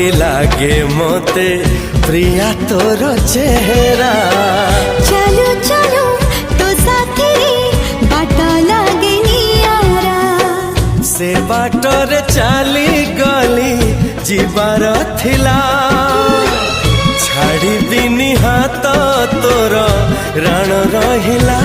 परी लागे मोते प्रिया तोर चेहरा। चलो चलो तो साथी बाट लागे नियारा। से बाटरे चली गली जीवार थिला छाड़ी दिनी हाथ तोर राण रहिला।